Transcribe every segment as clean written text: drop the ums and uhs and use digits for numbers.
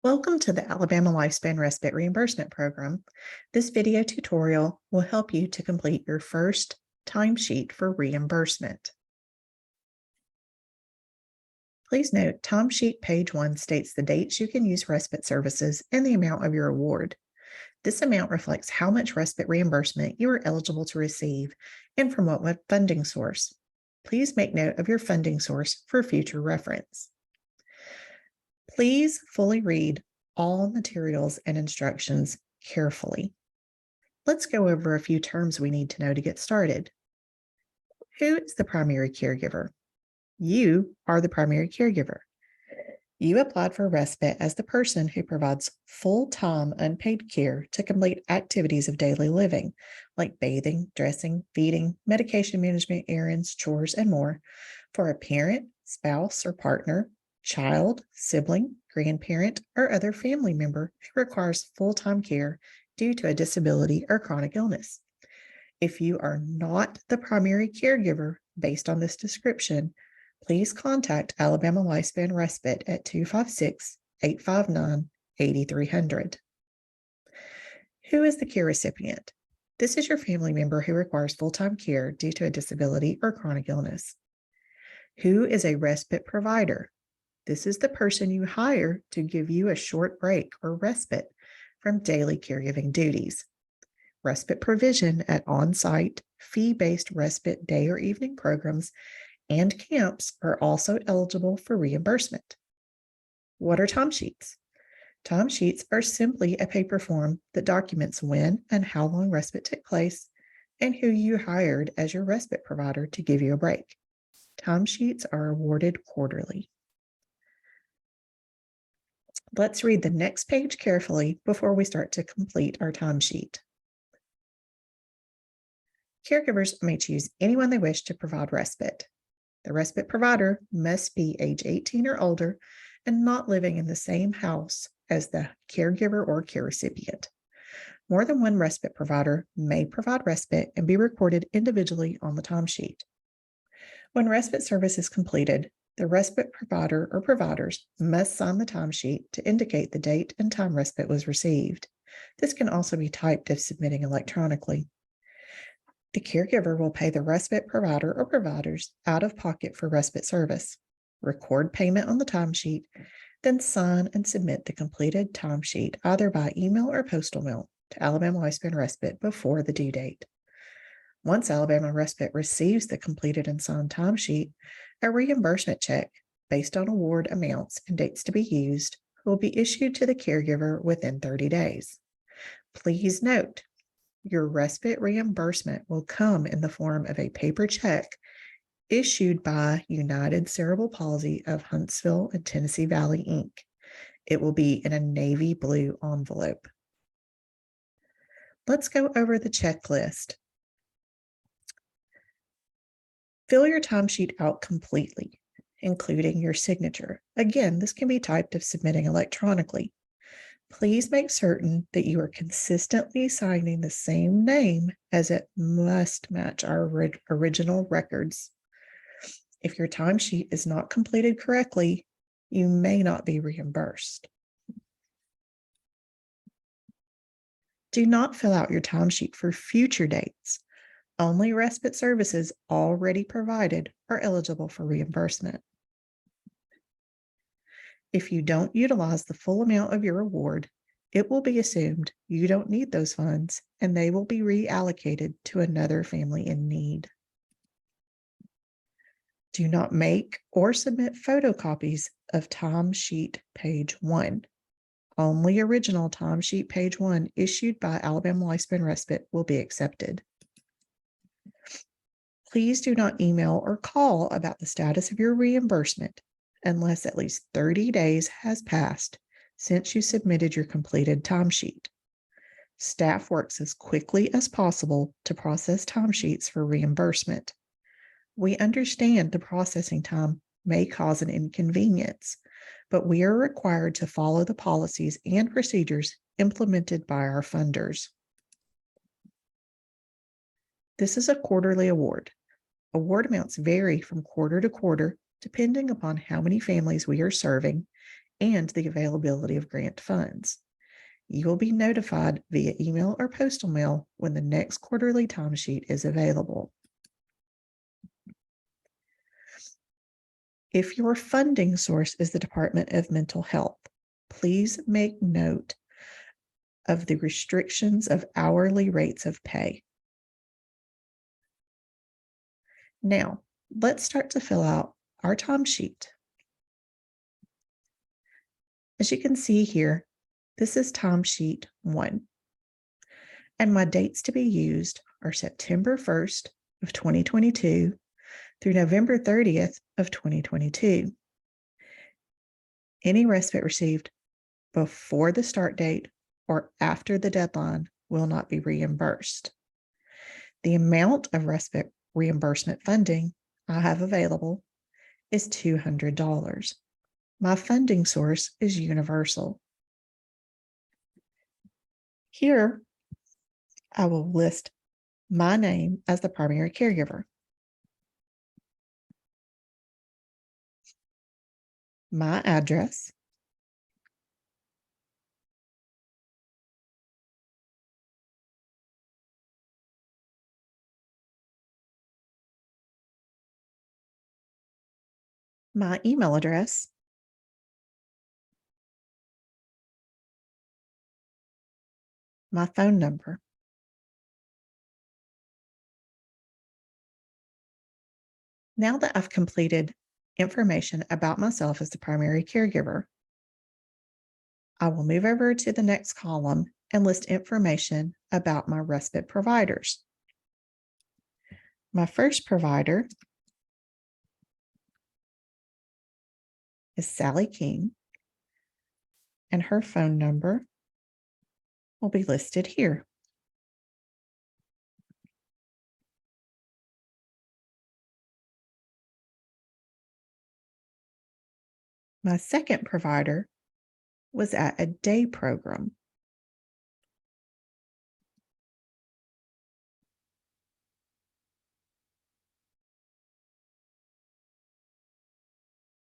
Welcome to the Alabama Lifespan Respite Reimbursement Program. This video tutorial will help you to complete your first timesheet for reimbursement. Please note, timesheet page 1 states the dates you can use respite services and the amount of your award. This amount reflects how much respite reimbursement you are eligible to receive and from what funding source. Please make note of your funding source for future reference. Please fully read all materials and instructions carefully. Let's go over a few terms we need to know to get started. Who is the primary caregiver? You are the primary caregiver. You applied for respite as the person who provides full-time unpaid care to complete activities of daily living, like bathing, dressing, feeding, medication management, errands, chores, and more, for a parent, spouse, or partner, child, sibling, grandparent, or other family member who requires full-time care due to a disability or chronic illness. If you are not the primary caregiver based on this description, please contact Alabama Lifespan Respite at 256-859-8300. Who is the care recipient? This is your family member who requires full-time care due to a disability or chronic illness. Who is a respite provider? This is the person you hire to give you a short break or respite from daily caregiving duties. Respite provision at on-site, fee-based respite day or evening programs and camps are also eligible for reimbursement. What are timesheets? Timesheets are simply a paper form that documents when and how long respite took place and who you hired as your respite provider to give you a break. Timesheets are awarded quarterly. Let's read the next page carefully before we start to complete our timesheet. Caregivers may choose anyone they wish to provide respite. The respite provider must be age 18 or older and not living in the same house as the caregiver or care recipient. More than one respite provider may provide respite and be recorded individually on the timesheet. When respite service is completed, the respite provider or providers must sign the timesheet to indicate the date and time respite was received. This can also be typed if submitting electronically. The caregiver will pay the respite provider or providers out of pocket for respite service, record payment on the timesheet, then sign and submit the completed timesheet either by email or postal mail to Alabama Lifespan Respite before the due date. Once Alabama Respite receives the completed and signed timesheet, a reimbursement check based on award amounts and dates to be used will be issued to the caregiver within 30 days. Please note, your respite reimbursement will come in the form of a paper check issued by United Cerebral Palsy of Huntsville and Tennessee Valley, Inc. It will be in a navy blue envelope. Let's go over the checklist. Fill your timesheet out completely, including your signature. Again, this can be typed if submitting electronically. Please make certain that you are consistently signing the same name, as it must match our original records. If your timesheet is not completed correctly, you may not be reimbursed. Do not fill out your timesheet for future dates. Only respite services already provided are eligible for reimbursement. If you don't utilize the full amount of your award, it will be assumed you don't need those funds and they will be reallocated to another family in need. Do not make or submit photocopies of timesheet page 1. Only original timesheet page 1 issued by Alabama Lifespan Respite will be accepted. Please do not email or call about the status of your reimbursement unless at least 30 days has passed since you submitted your completed timesheet. Staff works as quickly as possible to process timesheets for reimbursement. We understand the processing time may cause an inconvenience, but we are required to follow the policies and procedures implemented by our funders. This is a quarterly award. Award amounts vary from quarter to quarter depending upon how many families we are serving and the availability of grant funds. You will be notified via email or postal mail when the next quarterly timesheet is available. If your funding source is the Department of Mental Health, please make note of the restrictions of hourly rates of pay. Now, let's start to fill out our timesheet. As you can see here, this is timesheet 1. And my dates to be used are September 1st of 2022 through November 30th of 2022. Any respite received before the start date or after the deadline will not be reimbursed. The amount of respite reimbursement funding I have available is $200. My funding source is universal. Here, I will list my name as the primary caregiver, my address, my email address, my phone number. Now that I've completed information about myself as the primary caregiver, I will move over to the next column and list information about my respite providers. My first provider is Sally King, and her phone number will be listed here. My second provider was at a day program.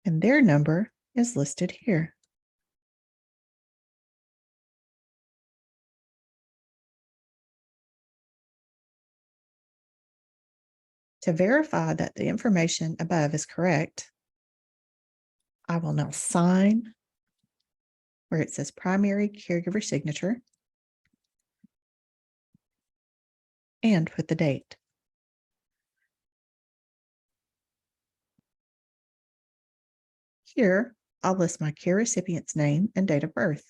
And their number is listed here. To verify that the information above is correct, I will now sign where it says primary caregiver signature and put the date. Here, I'll list my care recipient's name and date of birth.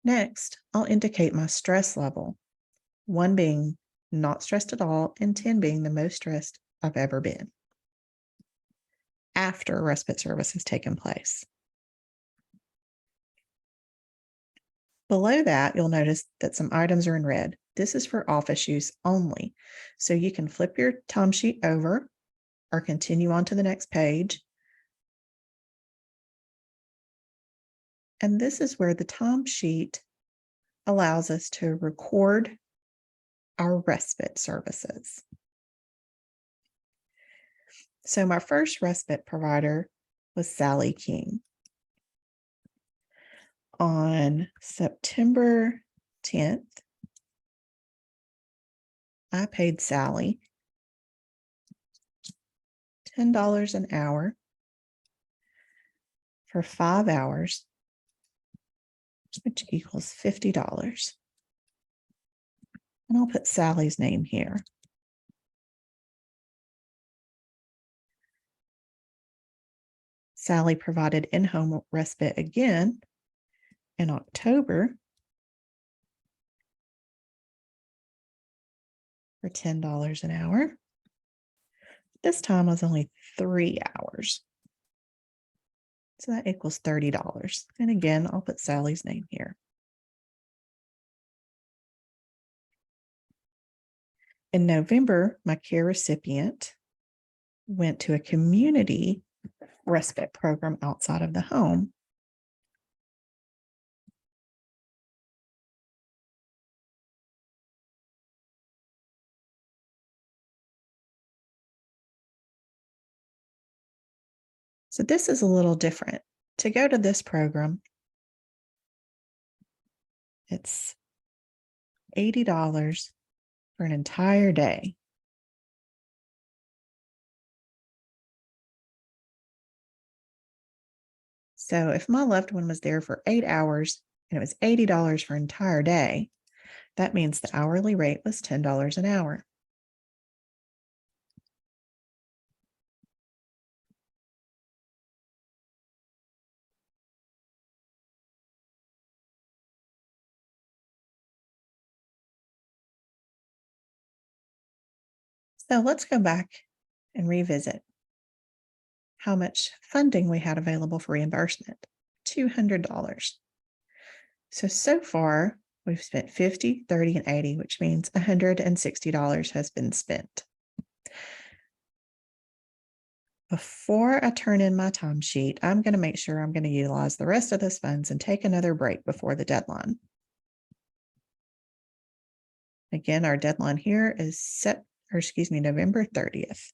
Next, I'll indicate my stress level, 1 being not stressed at all and 10 being the most stressed I've ever been after a respite service has taken place. Below that, you'll notice that some items are in red. This is for office use only. So you can flip your timesheet over or continue on to the next page. And this is where the timesheet allows us to record our respite services. So my first respite provider was Sally King. On September 10th, I paid Sally $10 an hour for 5 hours, which equals $50. And I'll put Sally's name here. Sally provided in-home respite again in October for $10 an hour. This time was only 3 hours. So that equals $30. And again, I'll put Sally's name here. In November, my care recipient went to a community respite program outside of the home. So this is a little different. To go to this program, it's $80 for an entire day. So if my loved one was there for 8 hours and it was $80 for an entire day, that means the hourly rate was $10 an hour. So let's go back and revisit how much funding we had available for reimbursement, $200. So far, we've spent $50, $30, and $80, which means $160 has been spent. Before I turn in my timesheet, I'm going to make sure I'm going to utilize the rest of those funds and take another break before the deadline. Again, our deadline here is November 30th.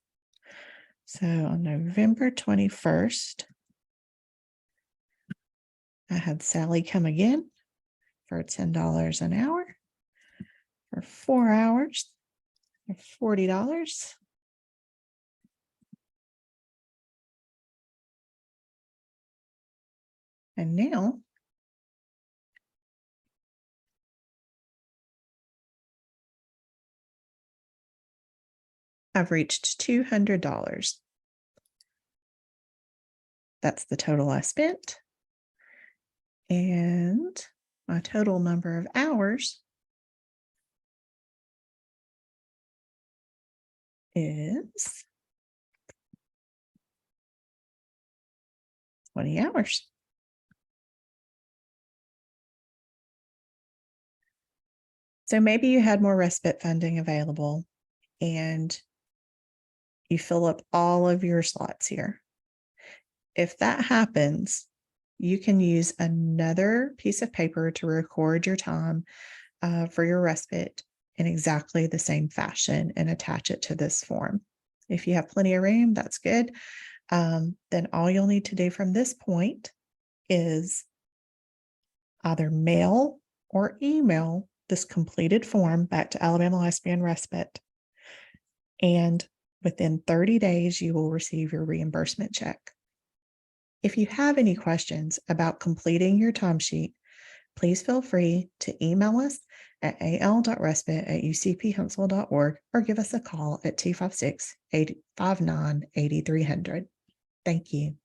So on November 21st, I had Sally come again for $10 an hour for 4 hours for $40. And now I've reached $200. That's the total I spent. And my total number of hours is 20 hours. So maybe you had more respite funding available and you fill up all of your slots here. If that happens, you can use another piece of paper to record your time for your respite in exactly the same fashion and attach it to this form. If you have plenty of room, that's good. Then all you'll need to do from this point is either mail or email this completed form back to Alabama Lifespan Respite. And within 30 days, you will receive your reimbursement check. If you have any questions about completing your timesheet, please feel free to email us at al.respite@ucphuntsville.org or give us a call at 256-859-8300. Thank you.